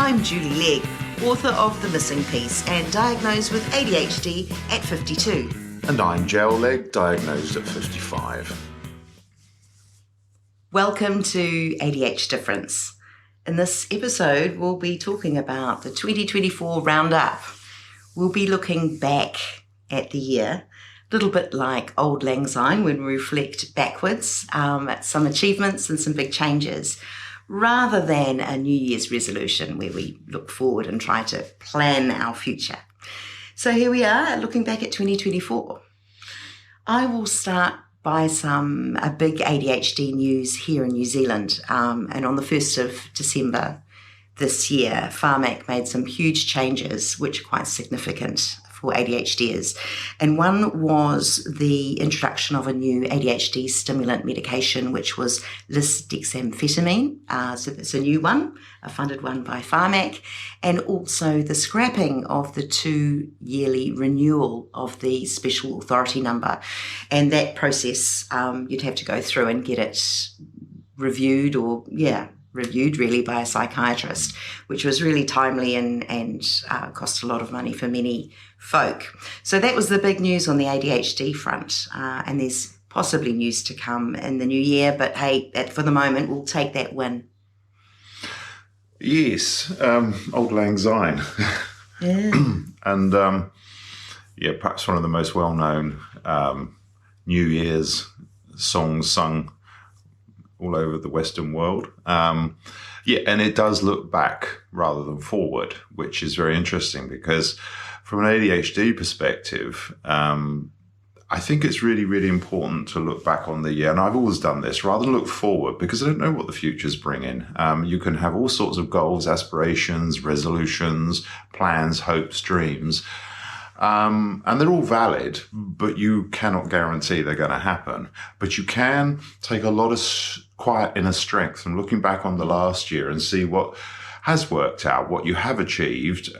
I'm Julie Legg, author of The Missing Piece and diagnosed with ADHD at 52. And I'm Gel Legg, diagnosed at 55. Welcome to ADH Difference. In this episode, we'll be talking about the 2024 Roundup. We'll be looking back at the year, a little bit like Auld Lang Syne when we reflect backwards at some achievements and some big changes, rather than a New Year's resolution where we look forward and try to plan our future. So here we are, looking back at 2024. I will start by a big ADHD news here in New Zealand. And on the 1st of December this year, Pharmac made some huge changes, which are quite significant for ADHDers. And one was the introduction of a new ADHD stimulant medication, which was lisdexamfetamine. So that's a new one, a funded one by Pharmac, and also the scrapping of the 2-yearly renewal of the special authority number. And that process, you'd have to go through and get it reviewed really by a psychiatrist, which was really timely and cost a lot of money for many folk. So that was the big news on the ADHD front, and there's possibly news to come in the new year, but hey, for the moment, we'll take that win. Yes, Auld Lang Syne. Yeah. And perhaps one of the most well-known New Year's songs sung all over the Western world. And it does look back rather than forward, which is very interesting because from an ADHD perspective, I think it's really, really important to look back on the year. And I've always done this rather than look forward because I don't know what the future's bringing. You can have all sorts of goals, aspirations, resolutions, plans, hopes, dreams. And they're all valid, but you cannot guarantee they're going to happen. But you can take a lot of quiet inner strength from looking back on the last year and see what has worked out, what you have achieved,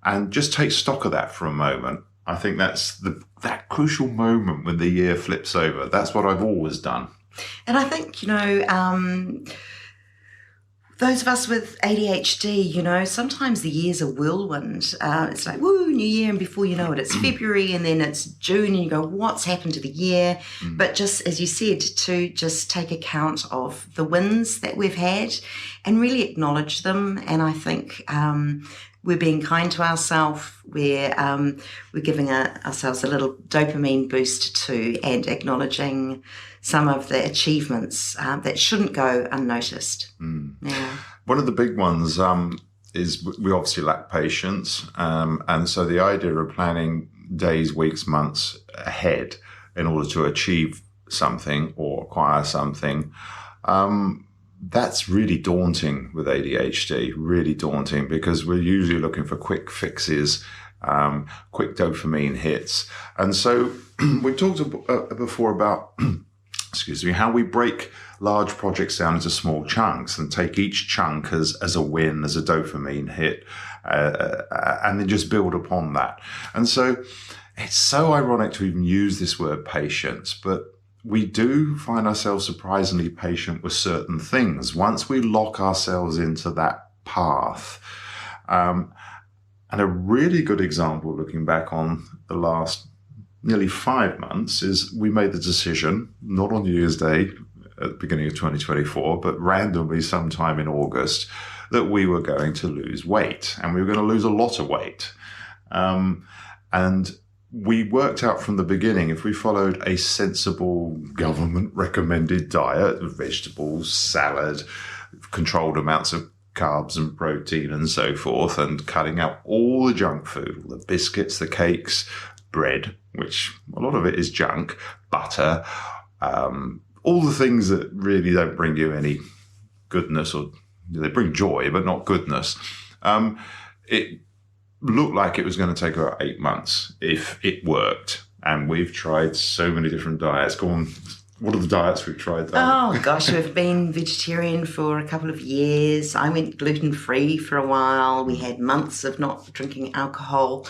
and just take stock of that for a moment. I think that's that crucial moment when the year flips over. That's what I've always done. And I think, those of us with ADHD, sometimes the year's a whirlwind. It's like, woo, new year, and before you know it, it's February, and then it's June, and you go, what's happened to the year? But just, as you said, to just take account of the wins that we've had and really acknowledge them. And I think we're being kind to ourselves. We're giving ourselves a little dopamine boost too, and acknowledging some of the achievements that shouldn't go unnoticed. Yeah. One of the big ones is we obviously lack patience. And so the idea of planning days, weeks, months ahead in order to achieve something or acquire something, that's really daunting with ADHD, really daunting, because we're usually looking for quick fixes, quick dopamine hits. And so we talked before about how we break large projects down into small chunks and take each chunk as a win, as a dopamine hit, and then just build upon that. And so it's so ironic to even use this word patience, but we do find ourselves surprisingly patient with certain things once we lock ourselves into that path. And a really good example, looking back on the last nearly 5 months, is we made the decision, not on New Year's Day at the beginning of 2024, but randomly sometime in August, that we were going to lose weight, and we were going to lose a lot of weight. And we worked out from the beginning, if we followed a sensible government-recommended diet of vegetables, salad, controlled amounts of carbs and protein and so forth, and cutting out all the junk food, all the biscuits, the cakes, bread, which a lot of it is junk, butter, all the things that really don't bring you any goodness, or they bring joy, but not goodness. It looked like it was going to take about 8 months if it worked. And we've tried so many different diets. Go on, what are the diets we've tried? Oh, gosh, we've been vegetarian for a couple of years. I went gluten-free for a while. We had months of not drinking alcohol.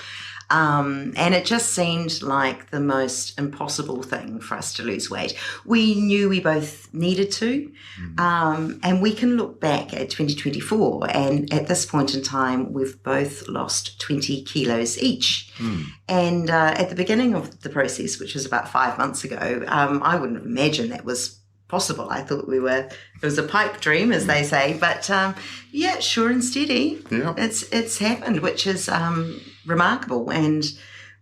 And it just seemed like the most impossible thing for us to lose weight. We knew we both needed to, and we can look back at 2024, and at this point in time, we've both lost 20 kilos each. And at the beginning of the process, which was about 5 months ago, I wouldn't have imagined that was possible. I thought it was a pipe dream, as they say, but yeah, sure and steady. Yeah. It's happened, which is remarkable, and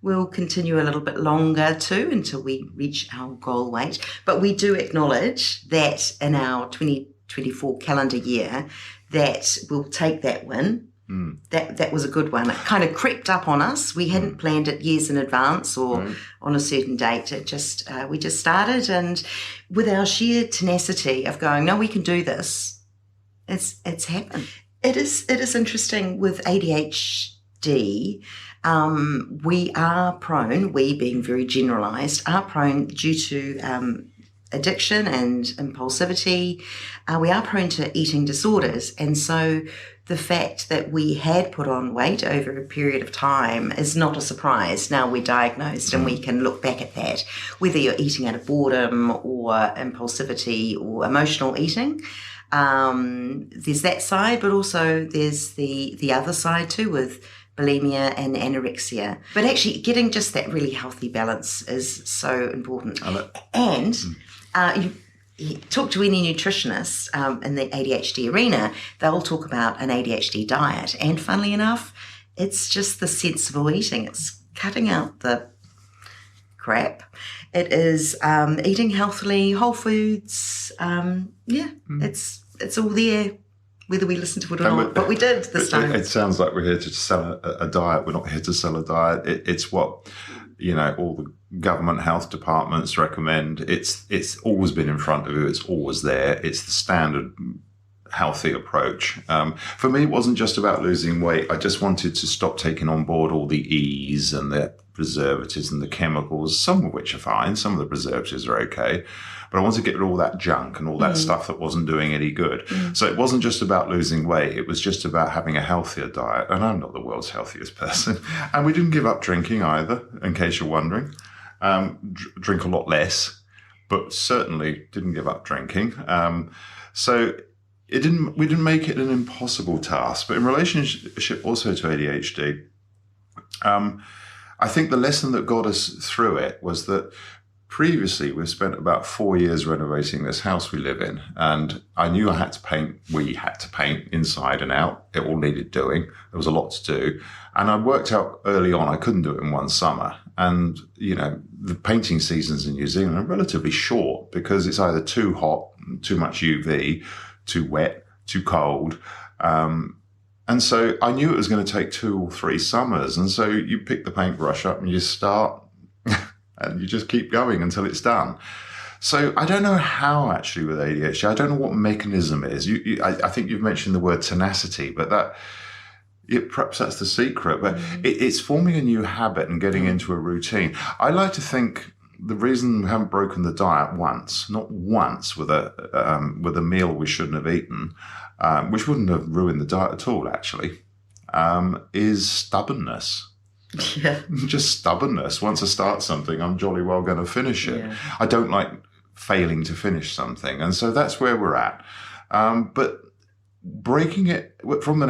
we'll continue a little bit longer too until we reach our goal weight. But we do acknowledge that in our 2024 calendar year, that we'll take that win. That was a good one. It kind of crept up on us. We hadn't planned it years in advance or on a certain date. It just we just started, and with our sheer tenacity of going, no, we can do this. It's happened. It is interesting with ADHD. We are prone, we being very generalised, are prone due to addiction and impulsivity. We are prone to eating disorders, and so the fact that we had put on weight over a period of time is not a surprise. Now we're diagnosed and we can look back at that, whether you're eating out of boredom or impulsivity or emotional eating. There's that side, but also there's the other side too with bulimia and anorexia. But actually getting just that really healthy balance is so important. And you talk to any nutritionist in the ADHD arena, they'll talk about an ADHD diet. And funnily enough, it's just the sensible eating. It's cutting out the crap. It is eating healthily, whole foods. It's all there, whether we listen to it or not. But we did this time. It sounds like we're here to sell a diet. We're not here to sell a diet. It's what all the government health departments recommend. It's always been in front of you. It's always there. It's the standard healthy approach. For me, it wasn't just about losing weight. I just wanted to stop taking on board all the E's and the preservatives and the chemicals, some of which are fine. Some of the preservatives are okay. But I wanted to get rid of all that junk and all that stuff that wasn't doing any good. So it wasn't just about losing weight. It was just about having a healthier diet. And I'm not the world's healthiest person. And we didn't give up drinking either, in case you're wondering. Drink a lot less, but certainly didn't give up drinking. So we didn't make it an impossible task. But in relationship also to ADHD, I think the lesson that got us through it was that previously, we've spent about 4 years renovating this house we live in, and I knew we had to paint inside and out. It all needed doing. There was a lot to do. And I worked out early on I couldn't do it in one summer. And, the painting seasons in New Zealand are relatively short because it's either too hot, too much UV, too wet, too cold. And so I knew it was going to take 2 or 3 summers. And so you pick the paintbrush up and you start and you just keep going until it's done. So I don't know how actually with ADHD, I don't know what mechanism it is. I think you've mentioned the word tenacity, but perhaps that's the secret. But it's forming a new habit and getting into a routine. I like to think the reason we haven't broken the diet not once with a meal we shouldn't have eaten, which wouldn't have ruined the diet at all actually, is stubbornness. Yeah. Just stubbornness. Once I start something, I'm jolly well going to finish it. Yeah. I don't like failing to finish something. And so that's where we're at. But breaking it from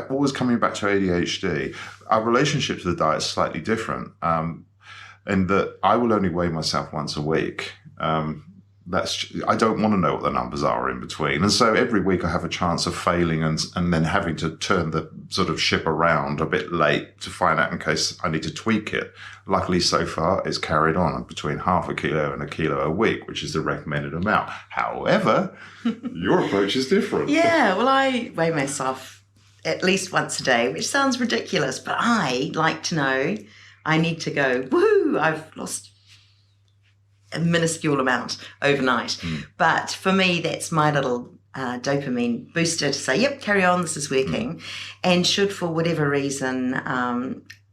always coming back to ADHD, our relationship to the diet is slightly different. In that I will only weigh myself once a week. I don't want to know what the numbers are in between. And so every week I have a chance of failing and then having to turn the sort of ship around a bit late to find out in case I need to tweak it. Luckily, so far, it's carried on between 0.5 kilo and 1 kilo a week, which is the recommended amount. However, your approach is different. Yeah, well, I weigh myself at least once a day, which sounds ridiculous, but I like to know I need to go, woohoo, I've lost a minuscule amount overnight. But for me, that's my little dopamine booster to say, yep, carry on, this is working. And should for whatever reason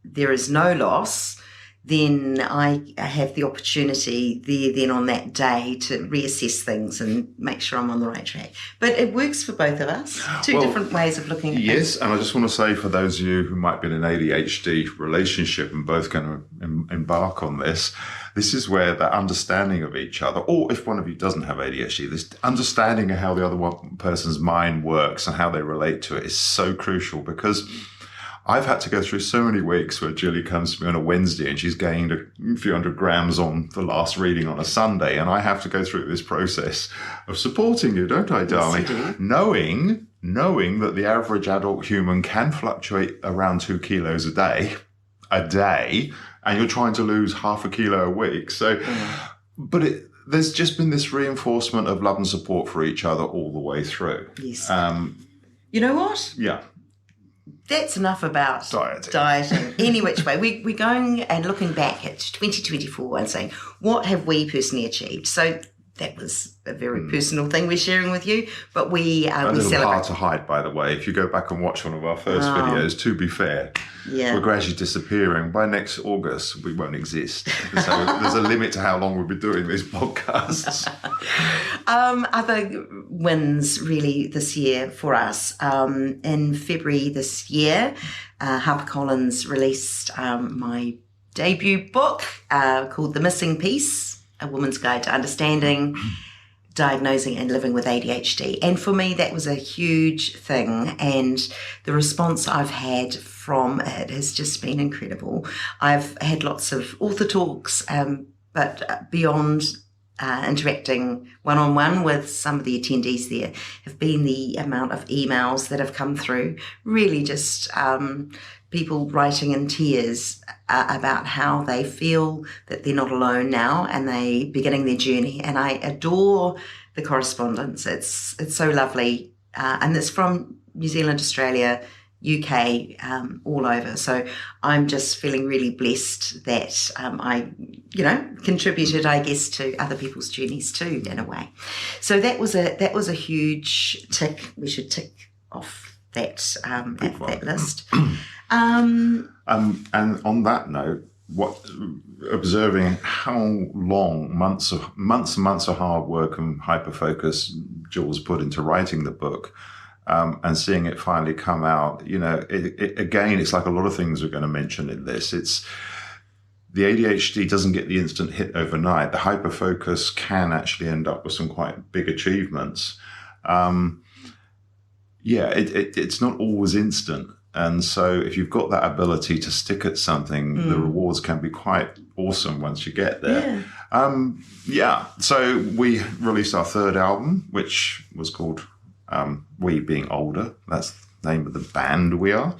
there is no loss, then I have the opportunity there then on that day to reassess things and make sure I'm on the right track. But it works for both of us. Two different ways of looking at things. Yes, and I just want to say for those of you who might be in an ADHD relationship and both going to embark on this is where that understanding of each other, or if one of you doesn't have ADHD, this understanding of how the other one person's mind works and how they relate to it is so crucial, because I've had to go through so many weeks where Julie comes to me on a Wednesday and she's gained a few hundred grams on the last reading on a Sunday. And I have to go through this process of supporting you, don't I, darling? Yes, Knowing that the average adult human can fluctuate around 2 kilos a day, and you're trying to lose half a kilo a week. So, but there's just been this reinforcement of love and support for each other all the way through. Yes. You know what? Yeah. That's enough about dieting. Any which way. We're going and looking back at 2024 and saying, what have we personally achieved? So that was a very personal thing we're sharing with you, but we celebrate. Hard to hide, by the way. If you go back and watch one of our first videos, to be fair, we're gradually disappearing. By next August, we won't exist. So there's a limit to how long we'll be doing these podcasts. Other wins really this year for us. In February this year, HarperCollins released my debut book called The Missing Piece, A Woman's Guide to Understanding, Diagnosing and Living with ADHD. And for me, that was a huge thing. And the response I've had from it has just been incredible. I've had lots of author talks, but beyond interacting one-on-one with some of the attendees there have been the amount of emails that have come through, really just people writing in tears about how they feel that they're not alone now and they beginning their journey. And I adore the correspondence. It's so lovely. And it's from New Zealand, Australia, UK, all over. So I'm just feeling really blessed that I, contributed, I guess, to other people's journeys too, in a way. So that was a huge tick. We should tick off that that list. And on that note, observing how long months and months of hard work and hyper focus Jules put into writing the book. And seeing it finally come out, again, it's like a lot of things we're going to mention in this. It's the ADHD doesn't get the instant hit overnight. The hyperfocus can actually end up with some quite big achievements. It's not always instant. And so if you've got that ability to stick at something, the rewards can be quite awesome once you get there. So we released our third album, which was called We Being Older. That's the name of the band we are.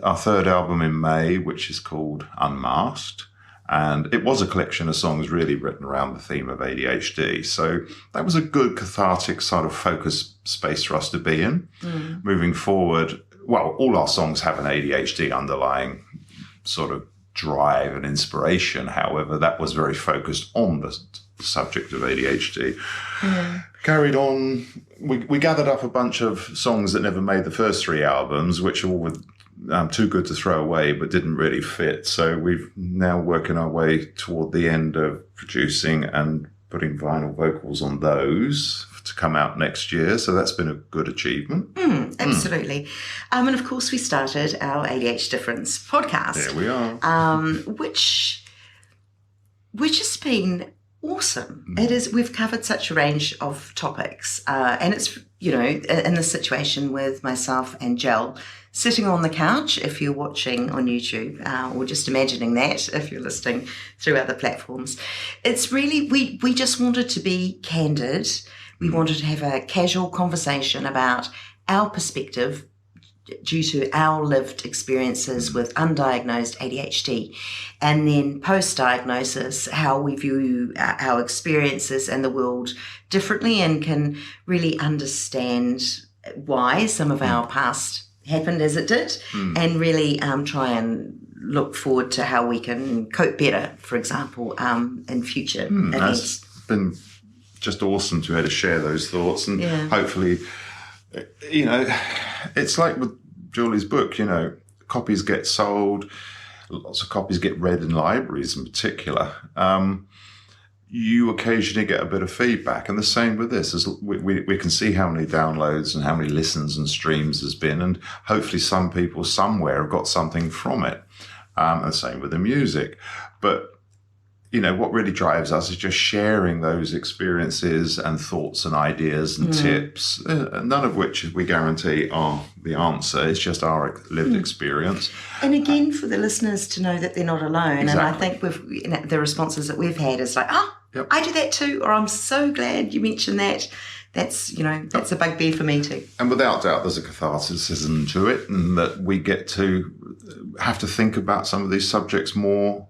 Our third album in May, which is called Unmasked. And it was a collection of songs really written around the theme of ADHD. So that was a good cathartic sort of focus space for us to be in. Moving forward, well, all our songs have an ADHD underlying sort of drive and inspiration. However, that was very focused on the subject of ADHD. Carried on. We gathered up a bunch of songs that never made the first three albums, which all were too good to throw away, but didn't really fit. So we've now working our way toward the end of producing and putting vinyl vocals on those to come out next year. So that's been a good achievement. Absolutely. And of course, we started our ADH Difference podcast. There we are. Which has been awesome. It is. We've covered such a range of topics, and it's in the situation with myself and Jel sitting on the couch. If you're watching on YouTube, or just imagining that if you're listening through other platforms, it's really we just wanted to be candid. We wanted to have a casual conversation about our perspective due to our lived experiences with undiagnosed ADHD, and then post-diagnosis, how we view our experiences and the world differently and can really understand why some of our past happened as it did, and really try and look forward to how we can cope better, for example, in future events. That's been just awesome to be able to share those thoughts, and hopefully, it's like with Julie's book, copies get sold. lots of copies get read in libraries in particular, you occasionally get a bit of feedback. And the same with this, as we can see how many downloads and how many listens and streams there's been, and hopefully some people somewhere have got something from it. And the same with the music. But what really drives us is just sharing those experiences and thoughts and ideas and tips, none of which we guarantee are the answer. It's just our lived experience. And again, for the listeners to know that they're not alone. Exactly. And I think the responses that we've had is like, Yep. I do that too, or I'm so glad you mentioned that. That's a bugbear for me too. And without doubt, there's a catharticism to it, and that we get to have to think about some of these subjects more.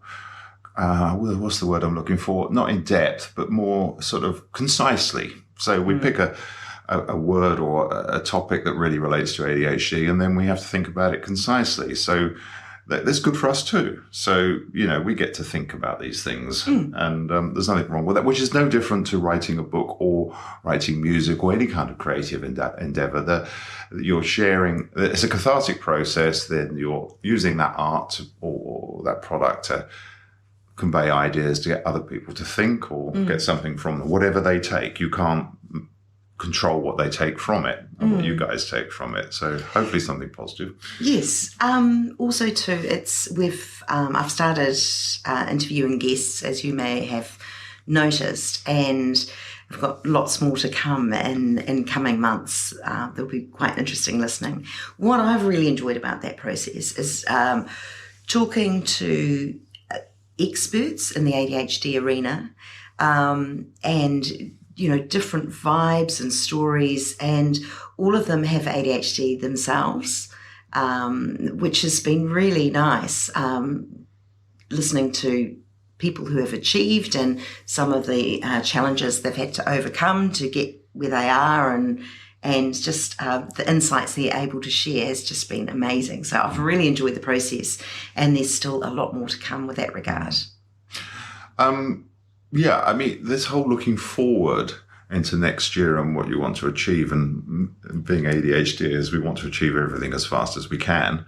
What's the word I'm looking for? Not in depth, but more sort of concisely. So we pick a word or a topic that really relates to ADHD, and then we have to think about it concisely. So that's good for us too. So, we get to think about these things, and there's nothing wrong with that, which is no different to writing a book or writing music or any kind of creative endeavor that you're sharing. It's a cathartic process. Then you're using that art or that product to convey ideas, to get other people to think or get something from them, whatever they take. You can't control what they take from it and what you guys take from it. So hopefully something positive. Yes. Also too, I've started interviewing guests, as you may have noticed, and I've got lots more to come in coming months. There'll be quite interesting listening. What I've really enjoyed about that process is talking to experts in the ADHD arena, and different vibes and stories, and all of them have ADHD themselves, which has been really nice, listening to people who have achieved and some of the challenges they've had to overcome to get where they are, and just the insights they're able to share has just been amazing. So I've really enjoyed the process, and there's still a lot more to come with that regard. This whole looking forward into next year and what you want to achieve, and being ADHD is we want to achieve everything as fast as we can.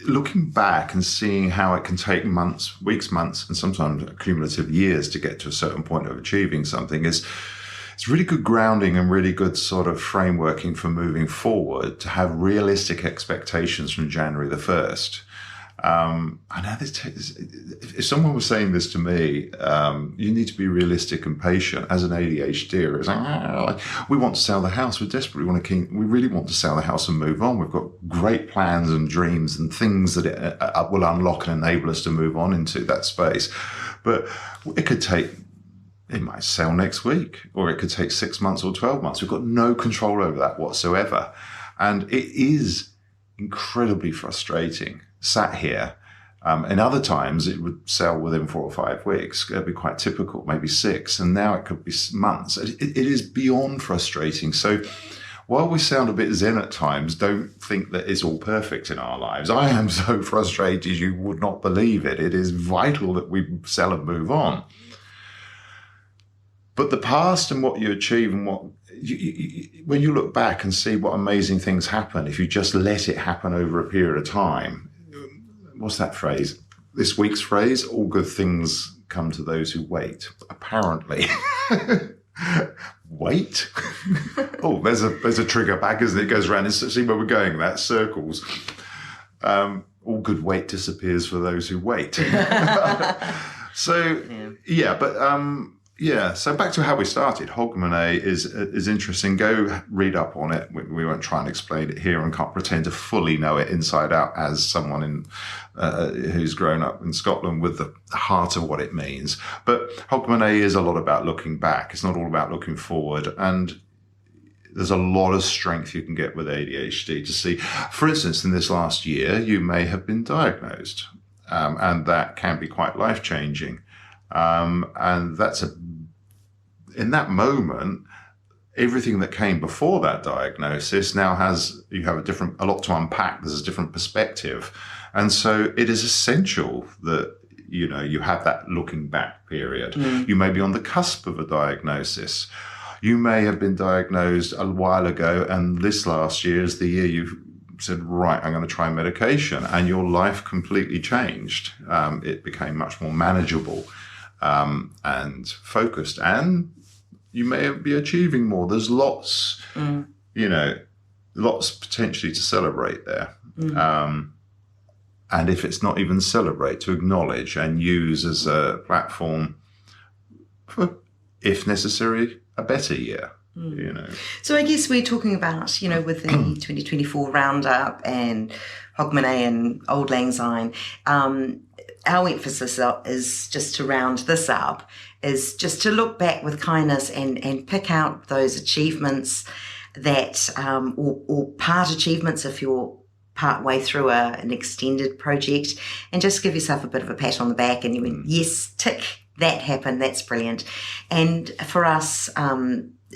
Looking back and seeing how it can take months, weeks, months, and sometimes cumulative years to get to a certain point of achieving something it's really good grounding and really good sort of frameworking for moving forward, to have realistic expectations from January the 1st. I know if someone was saying this to me, you need to be realistic and patient. As an ADHD, it's like, we want to sell the house. We really want to sell the house and move on. We've got great plans and dreams and things that it will unlock and enable us to move on into that space. But it might sell next week, or it could take 6 months or 12 months. We've got no control over that whatsoever. And it is incredibly frustrating. Sat here, and other times it would sell within 4 or 5 weeks. It'd be quite typical, maybe 6, and now it could be months. It is beyond frustrating. So while we sound a bit zen at times, don't think that it's all perfect in our lives. I am so frustrated you would not believe it. It is vital that we sell and move on. But the past and what you achieve and when you look back and see what amazing things happen, if you just let it happen over a period of time. What's that phrase? This week's phrase, all good things come to those who wait. Apparently. Wait? Oh, there's a trigger back, isn't it? It goes around and see where we're going. That circles. All good weight disappears for those who wait. So, so back to how we started. Hogmanay is interesting. Go read up on it. We won't try and explain it here and can't pretend to fully know it inside out as someone who's grown up in Scotland with the heart of what it means. But Hogmanay is a lot about looking back. It's not all about looking forward. And there's a lot of strength you can get with ADHD to see. For instance, in this last year, you may have been diagnosed, and that can be quite life-changing. And in that moment, everything that came before that diagnosis now you have a lot to unpack. There's a different perspective. And so it is essential that, you have that looking back period. You may be on the cusp of a diagnosis. You may have been diagnosed a while ago, and this last year is the year you've said, right, I'm going to try medication, and your life completely changed. It became much more manageable and focused, and you may be achieving more. There's lots, lots potentially to celebrate there. And if it's not even celebrate, to acknowledge and use as a platform for, if necessary, a better year. So I guess we're talking about, with the 2024 Roundup and Hogmanay and Auld Lang Syne, our emphasis is just to round this up, is just to look back with kindness and pick out those achievements that, or part achievements if you're part way through an extended project, and just give yourself a bit of a pat on the back and you went, yes, tick, that happened, that's brilliant. And for us,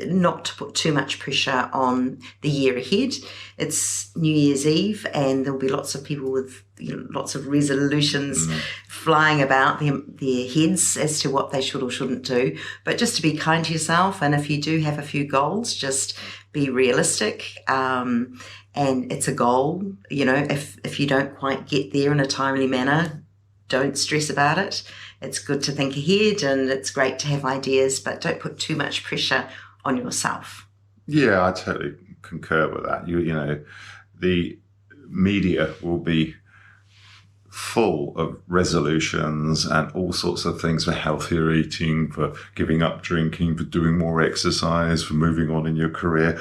not to put too much pressure on the year ahead. It's New Year's Eve and there'll be lots of people with lots of resolutions flying about their heads as to what they should or shouldn't do. But just to be kind to yourself, and if you do have a few goals, just be realistic. And it's a goal, if you don't quite get there in a timely manner, don't stress about it. It's good to think ahead and it's great to have ideas, but don't put too much pressure on yourself. Yeah, I totally concur with that. The media will be full of resolutions and all sorts of things for healthier eating, for giving up drinking, for doing more exercise, for moving on in your career.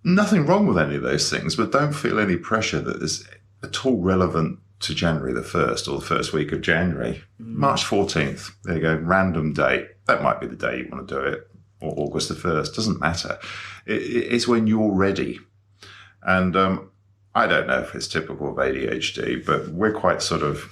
Nothing wrong with any of those things, but don't feel any pressure that is at all relevant to January the 1st or the first week of January. March 14th, there you go, random date. That might be the day you want to do it, or August the 1st, doesn't matter. It's when you're ready. And I don't know if it's typical of ADHD, but we're quite sort of,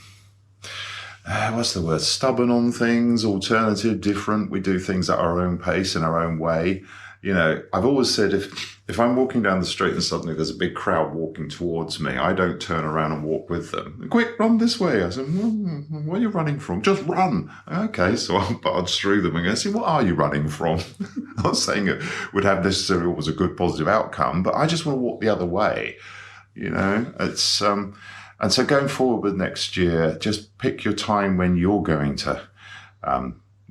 what's the word, stubborn on things, alternative, different. We do things at our own pace, in our own way. I've always said if I'm walking down the street and suddenly there's a big crowd walking towards me, I don't turn around and walk with them. Quick, run this way. I said, where are you running from? Just run. Okay, so I'll barge through them and go, see, what are you running from? I'm not saying it would have necessarily always a good positive outcome, but I just want to walk the other way. It's and so going forward with next year, just pick your time when you're going to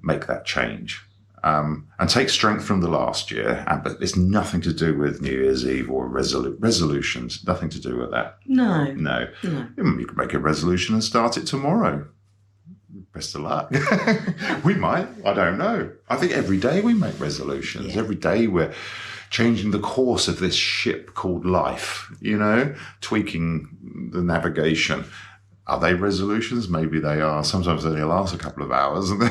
make that change. And take strength from the last year, but it's nothing to do with New Year's Eve or resolutions. Nothing to do with that. No. You can make a resolution and start it tomorrow. Best of luck. We might. I don't know. I think every day we make resolutions. Yeah. Every day we're changing the course of this ship called life, tweaking the navigation. Are they resolutions? Maybe they are. Sometimes they only last a couple of hours. And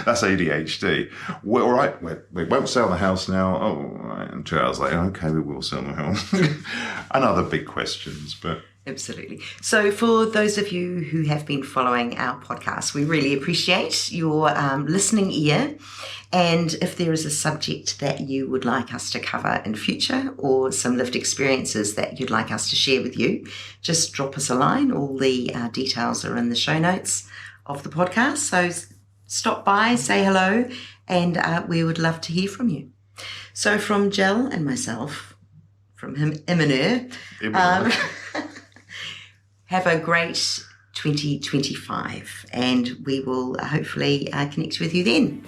that's ADHD. We're all right. We won't sell the house now. Oh, right. And 2 hours later, okay, we will sell the house. And other big questions. But absolutely. So for those of you who have been following our podcast, we really appreciate your listening ear. And if there is a subject that you would like us to cover in future, or some lived experiences that you'd like us to share with you, just drop us a line. All the details are in the show notes of the podcast. So stop by, say hello, and we would love to hear from you. So from Jill and myself, from Imanur, have a great 2025, and we will hopefully connect with you then.